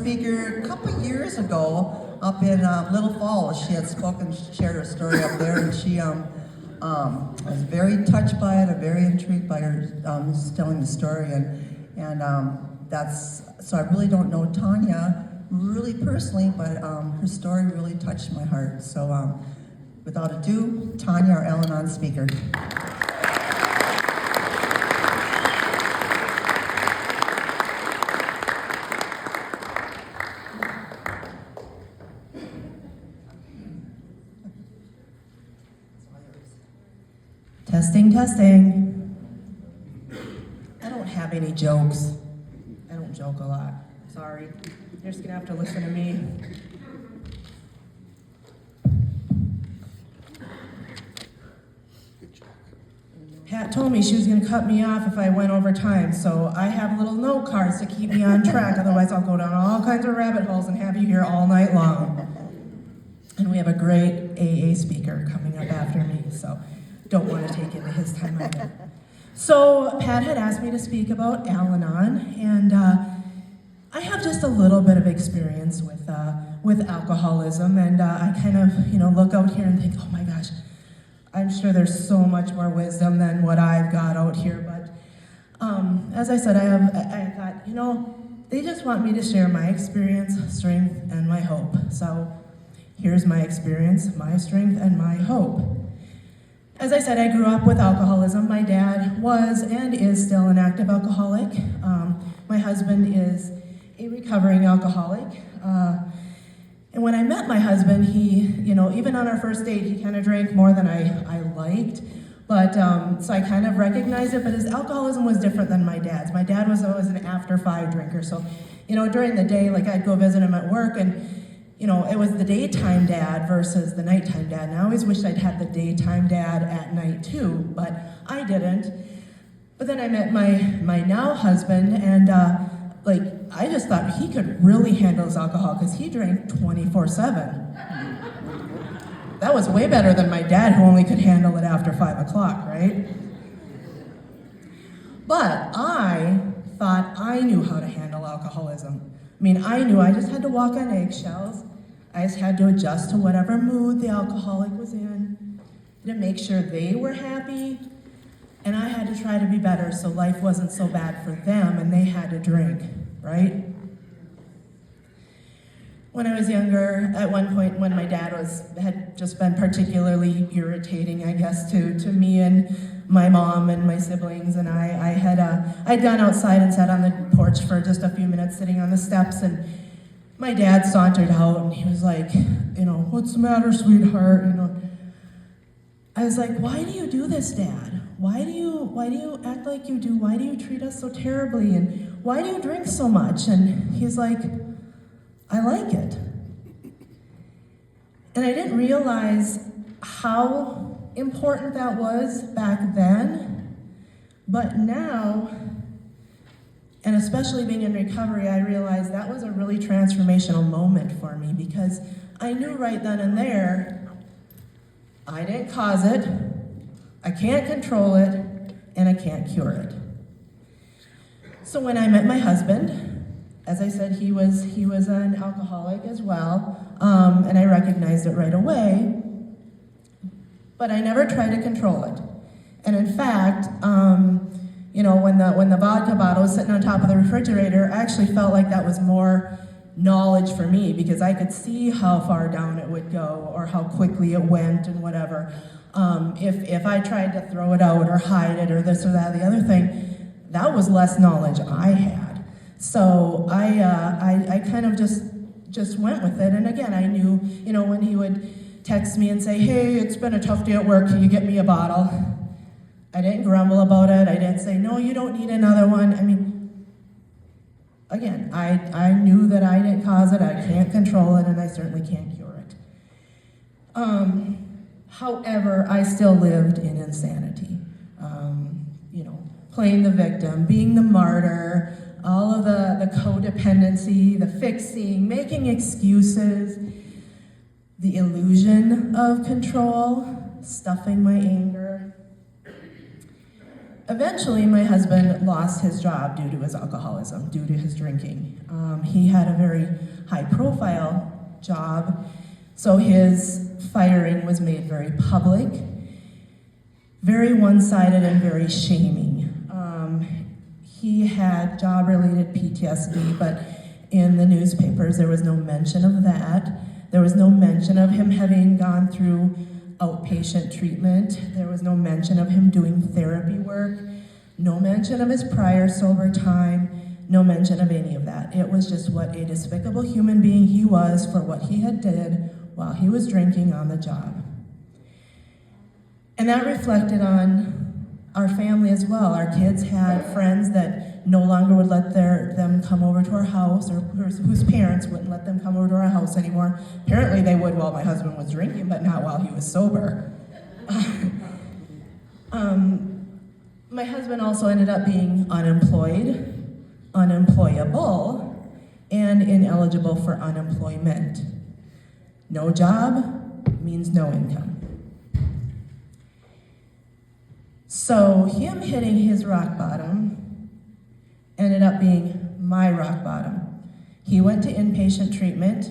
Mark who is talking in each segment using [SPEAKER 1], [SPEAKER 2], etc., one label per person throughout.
[SPEAKER 1] Speaker a couple of years ago up in Little Falls. She had shared her story up there, and she was very touched by it, very intrigued by her telling the story, and that's so. I really don't know Tanya really personally, but her story really touched my heart. So without ado, Tanya, our Alanon speaker.
[SPEAKER 2] Testing, testing. I don't have any jokes. I don't joke a lot. Sorry. You're just gonna have to listen to me. Pat told me she was gonna cut me off if I went over time, so I have little note cards to keep me on track. Otherwise, I'll go down all kinds of rabbit holes and have you here all night long. And we have a great AA speaker coming up after me, so don't want to take into his time either. So Pat had asked me to speak about Alanon, and I have just a little bit of experience with alcoholism, and I kind of look out here and think, oh my gosh, I'm sure there's so much more wisdom than what I've got out here. But as I said, I thought, they just want me to share my experience, strength, and my hope. So here's my experience, my strength, and my hope. As I said, I grew up with alcoholism. My dad was and is still an active alcoholic. My husband is a recovering alcoholic. And when I met my husband, he, even on our first date, he kind of drank more than I liked. But, so I kind of recognized it, but his alcoholism was different than my dad's. My dad was always an after 5 drinker. So, during the day, like I'd go visit him at work, and it was the daytime dad versus the nighttime dad. And I always wished I'd had the daytime dad at night too, but I didn't. But then I met my now husband, and I just thought he could really handle his alcohol because he drank 24/7. That was way better than my dad, who only could handle it after 5 o'clock, right? But I thought I knew how to handle alcoholism. I knew I just had to walk on eggshells. I just had to adjust to whatever mood the alcoholic was in to make sure they were happy, and I had to try to be better so life wasn't so bad for them and they had to drink, right? When I was younger, at one point when my dad had just been particularly irritating, I guess, to me and my mom and my siblings, and I'd gone outside and sat on the porch for just a few minutes sitting on the steps, and my dad sauntered out and he was like, what's the matter, sweetheart? I was like, why do you do this, Dad? Why do you act like you do? Why do you treat us so terribly? And why do you drink so much? And he's like, I like it. And I didn't realize how important that was back then, but now, and especially being in recovery, I realized that was a really transformational moment for me, because I knew right then and there, I didn't cause it, I can't control it, and I can't cure it. So when I met my husband, as I said, he was an alcoholic as well, and I recognized it right away, but I never tried to control it. And in fact, when the vodka bottle was sitting on top of the refrigerator, I actually felt like that was more knowledge for me, because I could see how far down it would go or how quickly it went and whatever. If I tried to throw it out or hide it or this or that or the other thing, that was less knowledge I had. So I kind of just went with it. And again, I knew, when he would text me and say, hey, it's been a tough day at work, can you get me a bottle? I didn't grumble about it. I didn't say, no, you don't need another one. Again, I knew that I didn't cause it, I can't control it, and I certainly can't cure it. However, I still lived in insanity. Playing the victim, being the martyr, all of the codependency, the fixing, making excuses, the illusion of control, stuffing my anger. Eventually, my husband lost his job due to his alcoholism, due to his drinking. He had a very high-profile job, so his firing was made very public, very one-sided and very shaming. He had job-related PTSD, but in the newspapers there was no mention of that. There was no mention of him having gone through outpatient treatment. There was no mention of him doing therapy work, no mention of his prior sober time, no mention of any of that. It was just what a despicable human being he was for what he had did while he was drinking on the job. And that reflected on our family as well. Our kids had friends that no longer would let them come over to our house, or whose parents wouldn't let them come over to our house anymore. Apparently they would while my husband was drinking, but not while he was sober. My husband also ended up being unemployed, unemployable, and ineligible for unemployment. No job means no income. So him hitting his rock bottom ended up being my rock bottom. He went to inpatient treatment,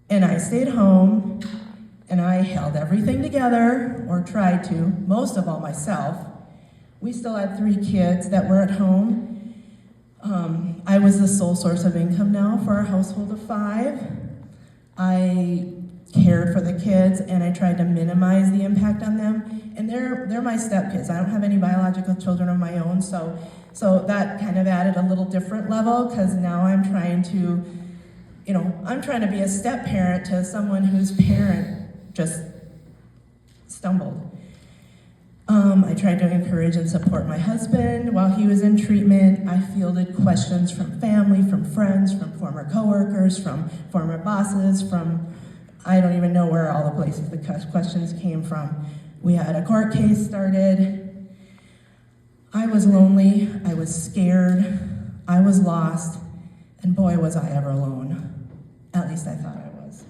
[SPEAKER 2] and I stayed home, and I held everything together, or tried to, most of all myself. We still had 3 kids that were at home. I was the sole source of income now for a household of 5. I cared for the kids, and I tried to minimize the impact on them. And they're my stepkids. I don't have any biological children of my own, so that kind of added a little different level, because now I'm trying to be a step parent to someone whose parent just stumbled. I tried to encourage and support my husband while he was in treatment. I fielded questions from family, from friends, from former coworkers, from former bosses, from I don't even know where all the places the questions came from. We had a court case started. I was lonely, I was scared, I was lost, and boy was I ever alone. At least I thought I was.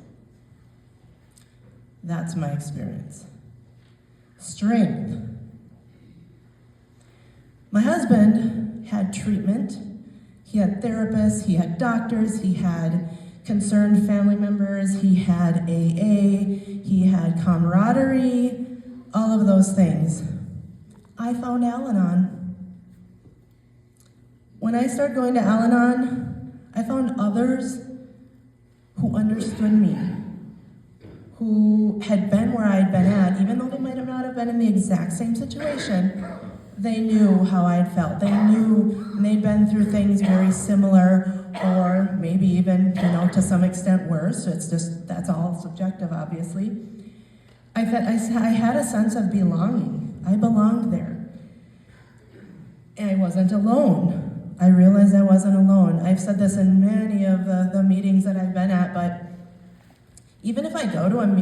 [SPEAKER 2] That's my experience. Strength. My husband had treatment. He had therapists, he had doctors, he had concerned family members, he had AA, he had camaraderie, all of those things. I found Alanon. When I started going to Alanon, I found others who understood me, who had been where I had been at, even though they might have not have been in the exact same situation. They knew how I had felt. They knew, and they'd been through things very similar, or maybe even, to some extent worse. It's just, that's all subjective, obviously. I had a sense of belonging. I belonged there. And I wasn't alone. I realized I wasn't alone. I've said this in many of the meetings that I've been at, but even if I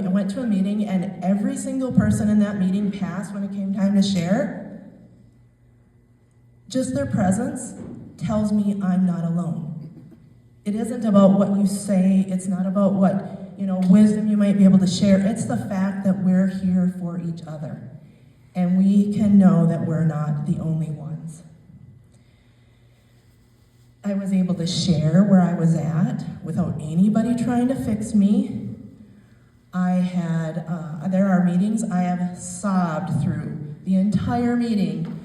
[SPEAKER 2] went to a meeting and every single person in that meeting passed when it came time to share, just their presence tells me I'm not alone. It isn't about what you say. It's not about what, wisdom you might be able to share. It's the fact that we're here for each other. And we can know that we're not the only ones. I was able to share where I was at without anybody trying to fix me. There are meetings I have sobbed through the entire meeting,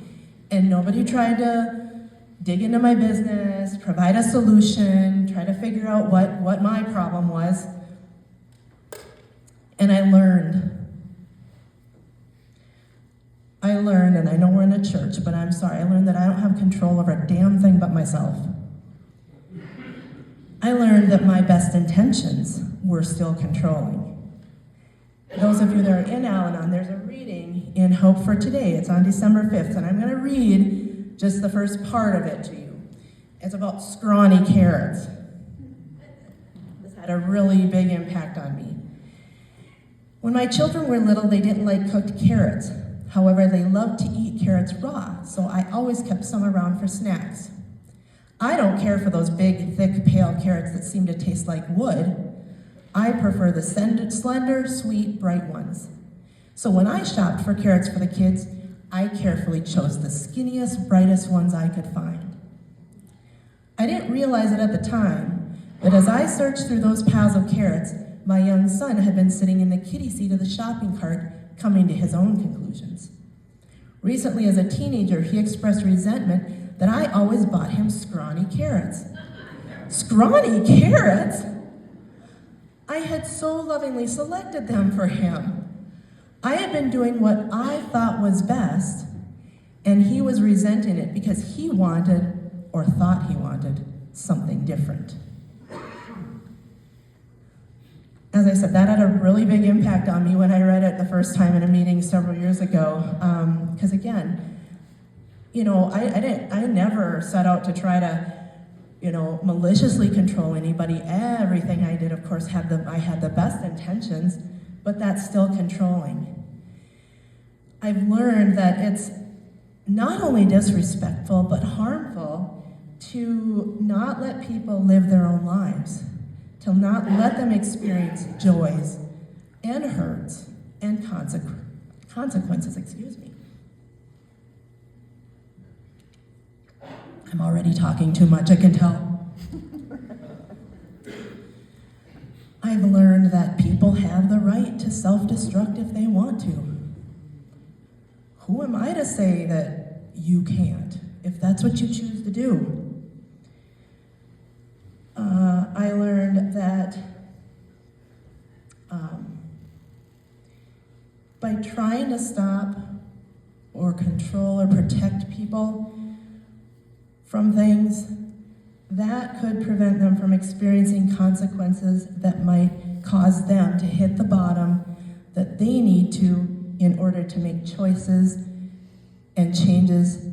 [SPEAKER 2] and nobody tried to dig into my business, provide a solution, try to figure out what my problem was. And I learned, and I know we're in a church, but I'm sorry, I learned that I don't have control over a damn thing but myself. I learned that my best intentions were still controlling. Those of you that are in Alanon, there's a reading in Hope for Today. It's on December 5th, and I'm going to read just the first part of it to you. It's about scrawny carrots. This had a really big impact on me. When my children were little, they didn't like cooked carrots. However, they loved to eat carrots raw, so I always kept some around for snacks. I don't care for those big, thick, pale carrots that seem to taste like wood. I prefer the slender, sweet, bright ones. So when I shopped for carrots for the kids, I carefully chose the skinniest, brightest ones I could find. I didn't realize it at the time, but as I searched through those piles of carrots, my young son had been sitting in the kiddie seat of the shopping cart, coming to his own conclusions. Recently, as a teenager, he expressed resentment that I always bought him scrawny carrots. Scrawny carrots? I had so lovingly selected them for him. I had been doing what I thought was best, and he was resenting it because he wanted, or thought he wanted, something different. As I said, that had a really big impact on me when I read it the first time in a meeting several years ago. Because again, I never set out to try to, maliciously control anybody. Everything I did, of course, I had the best intentions, but that's still controlling. I've learned that it's not only disrespectful, but harmful to not let people live their own lives, to not let them experience joys and hurts and consequences, I'm already talking too much, I can tell. I've learned that people have the right to self-destruct if they want to. Who am I to say that you can't, if that's what you choose to do? I learned that by trying to stop or control or protect people from things, that could prevent them from experiencing consequences that might cause them to hit the bottom that they need to in order to make choices and changes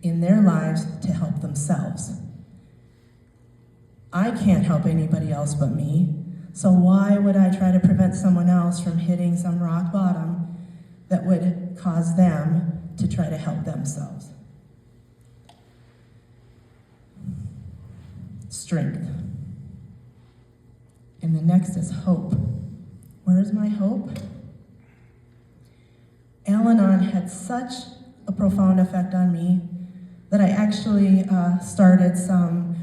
[SPEAKER 2] in their lives to help themselves. I can't help anybody else but me, so why would I try to prevent someone else from hitting some rock bottom that would cause them to try to help themselves? Strength. And the next is hope. Where is my hope? Alanon had such a profound effect on me that I actually started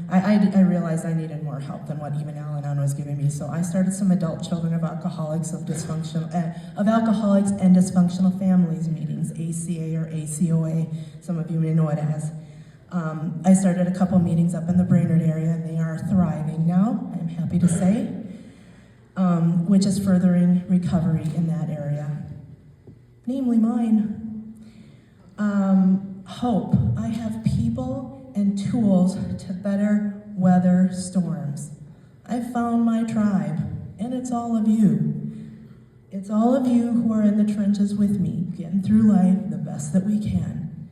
[SPEAKER 2] I realized I needed more help than what even Alanon was giving me, so I started some adult children of alcoholics and dysfunctional families meetings, ACA or ACOA, some of you may know it as. I started a couple meetings up in the Brainerd area, and they are thriving now, I'm happy to say, which is furthering recovery in that area, namely mine. Hope. I have people and tools to better weather storms. I've found my tribe, and it's all of you. It's all of you who are in the trenches with me, getting through life the best that we can.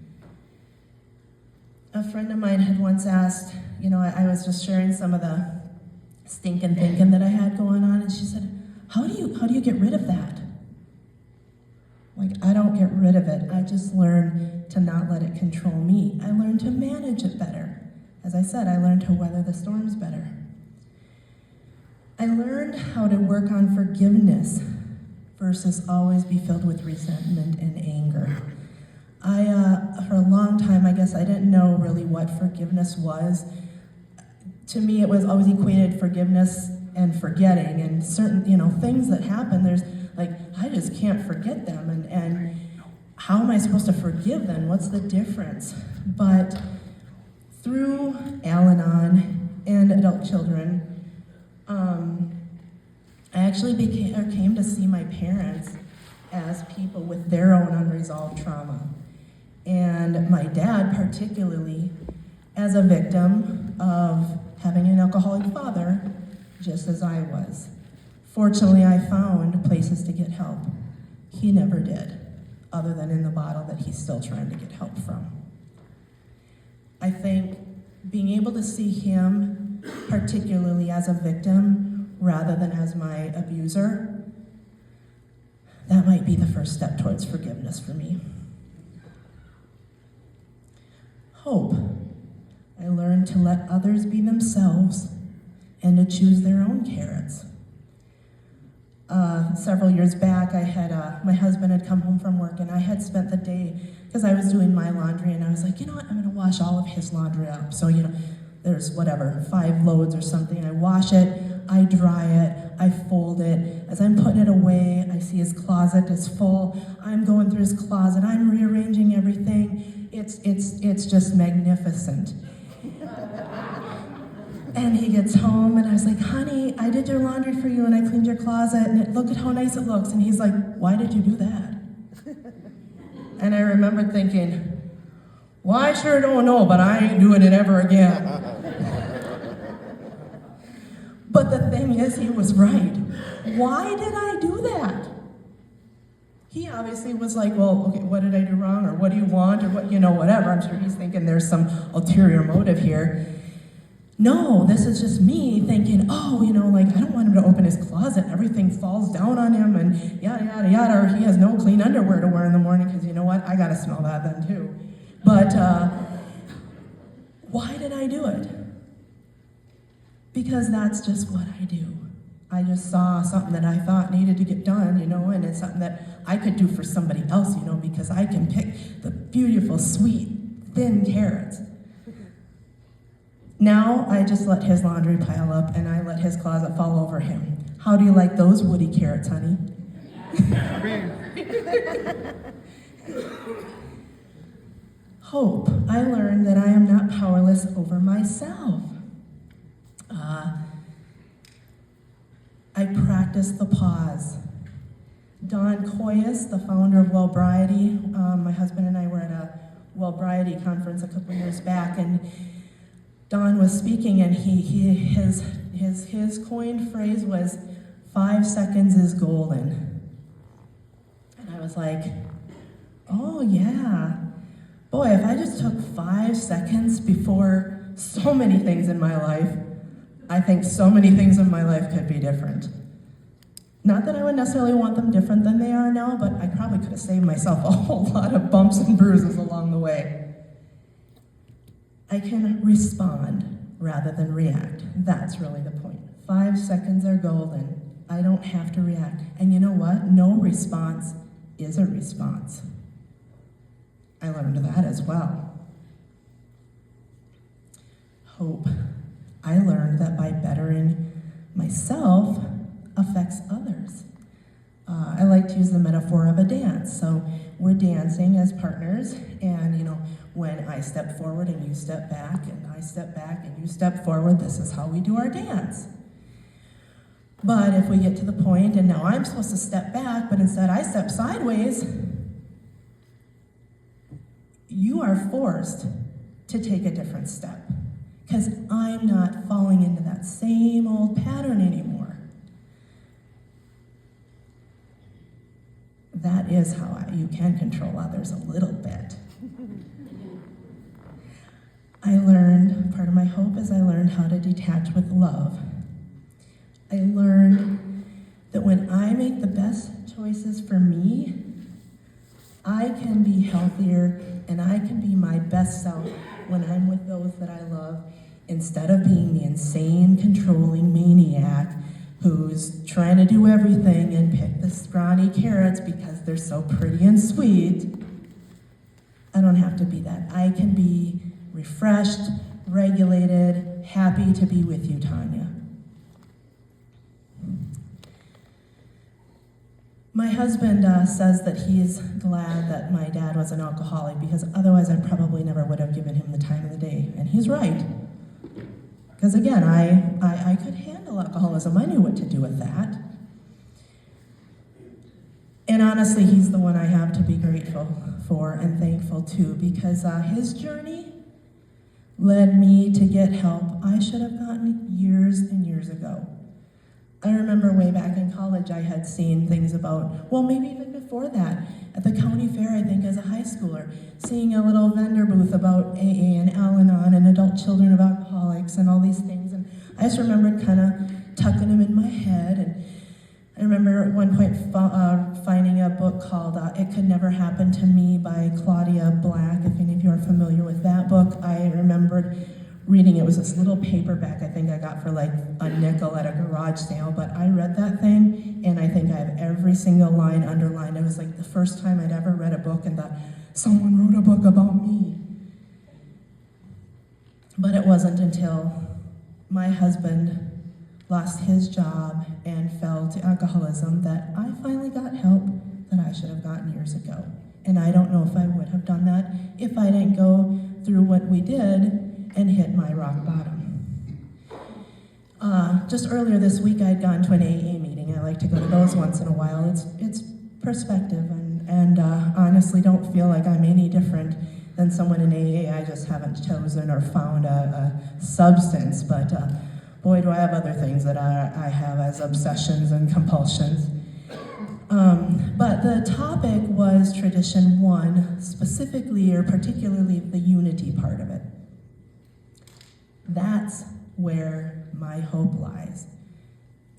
[SPEAKER 2] A friend of mine had once asked, I was just sharing some of the stinking thinking that I had going on, and she said, how do you get rid of that? I don't get rid of it. I just learn to not let it control me. I learn to manage it better. As I said, I learned to weather the storms better. I learned how to work on forgiveness versus always be filled with resentment and anger. For a long time, I guess I didn't know really what forgiveness was. To me, it was always equated forgiveness and forgetting, and certain, things that happen, there's I just can't forget them, and how am I supposed to forgive them? What's the difference? But through Alanon and adult children, I actually came to see my parents as people with their own unresolved trauma. And my dad particularly as a victim of having an alcoholic father, just as I was. Fortunately, I found places to get help. He never did, other than in the bottle that he's still trying to get help from. I think being able to see him, particularly as a victim, rather than as my abuser, that might be the first step towards forgiveness for me. Hope. I learned to let others be themselves and to choose their own carrots. Several years back, my husband had come home from work, and I had spent the day because I was doing my laundry, and I was like, you know what, I'm gonna wash all of his laundry up. So, there's whatever, 5 loads or something. I wash it, I dry it, I fold it. As I'm putting it away, I see his closet is full. I'm going through his closet, I'm rearranging everything. It's just magnificent. And he gets home, and I was like, honey, I did your laundry for you, and I cleaned your closet, and look at how nice it looks. And he's like, why did you do that? And I remember thinking, well, I sure don't know, but I ain't doing it ever again. But the thing is, he was right. Why did I do that? He obviously was like, well, okay, what did I do wrong? Or what do you want? Or what, whatever. I'm sure he's thinking there's some ulterior motive here. No, this is just me thinking, oh, I don't want him to open his closet and everything falls down on him and yada, yada, yada, or he has no clean underwear to wear in the morning, because you know what? I gotta smell that then too. But why did I do it? Because that's just what I do. I just saw something that I thought needed to get done, and it's something that I could do for somebody else, because I can pick the beautiful, sweet, thin carrots. Now I just let his laundry pile up, and I let his closet fall over him. How do you like those woody carrots, honey? Hope. I learned that I am not powerless over myself. I practice the pause. Don Coyas, the founder of Wellbriety, my husband and I were at a Wellbriety conference a couple years back, and Don was speaking, and his coined phrase was, 5 seconds is golden. And I was like, oh yeah. Boy, if I just took 5 seconds before so many things in my life, I think so many things in my life could be different. Not that I would necessarily want them different than they are now, but I probably could have saved myself a whole lot of bumps and bruises along the way. I can respond rather than react. That's really the point. 5 seconds are golden. I don't have to react. And you know what? No response is a response. I learned that as well. Hope. I learned that by bettering myself affects others. I like to use the metaphor of a dance. So we're dancing as partners, and when I step forward and you step back, and I step back and you step forward, this is how we do our dance. But if we get to the point, and now I'm supposed to step back, but instead I step sideways, you are forced to take a different step, because I'm not falling into that same old pattern anymore. That is how you can control others a little bit. I learned, part of my hope is I learned how to detach with love. I learned that when I make the best choices for me, I can be healthier and I can be my best self when I'm with those that I love, instead of being the insane, controlling maniac who's trying to do everything and pick the scrawny carrots because they're so pretty and sweet. I don't have to be that. I can be refreshed, regulated, happy to be with you, Tanya. My husband says that he's glad that my dad was an alcoholic, because otherwise I probably never would have given him the time of the day. And he's right. Because again, I could handle alcoholism. I knew what to do with that. And honestly, he's the one I have to be grateful for and thankful to, because his journey led me to get help I should have gotten years and years ago. I remember way back in college, I had seen things about, well, maybe even before that, at the county fair, I think, as a high schooler, seeing a little vendor booth about AA and Alanon and adult children of alcoholics and all these things. And I just remembered kind of tucking them in my head. And I remember at one point finding a book called It Could Never Happen to Me by Claudia Black. If any of you are familiar with that book, I remembered reading. It was this little paperback I think I got for like a nickel at a garage sale, but I read that thing and I think I have every single line underlined. It was like the first time I'd ever read a book and thought, someone wrote a book about me. But it wasn't until my husband lost his job and fell to alcoholism that I finally got help that I should have gotten years ago. And I don't know if I would have done that if I didn't go through what we did and hit my rock bottom. Just earlier this week, I'd gone to an AA meeting. I like to go to those once in a while. It's perspective, and honestly don't feel like I'm any different than someone in AA. I just haven't chosen or found a substance, but boy, do I have other things that I have as obsessions and compulsions. But the topic was tradition 1, specifically or particularly the unity part of it. That's where my hope lies,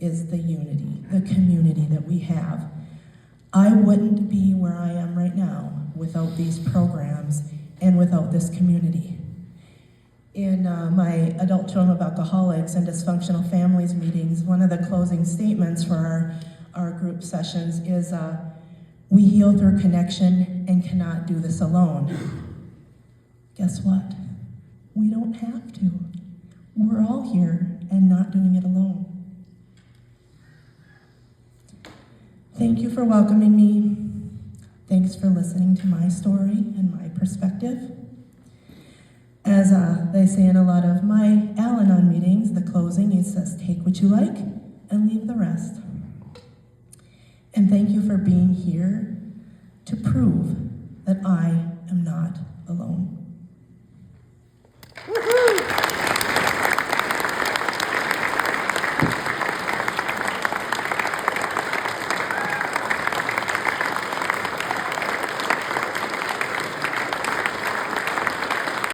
[SPEAKER 2] is the unity, the community that we have. I wouldn't be where I am right now without these programs and without this community. In my adult children of alcoholics and dysfunctional families meetings, one of the closing statements for our group sessions is, we heal through connection and cannot do this alone. Guess what? We don't have to. We're all here and not doing it alone. Thank you for welcoming me. Thanks for listening to my story and my perspective. As they say in a lot of my Alanon meetings, the closing is says, take what you like and leave the rest. And thank you for being here to prove that I am not alone.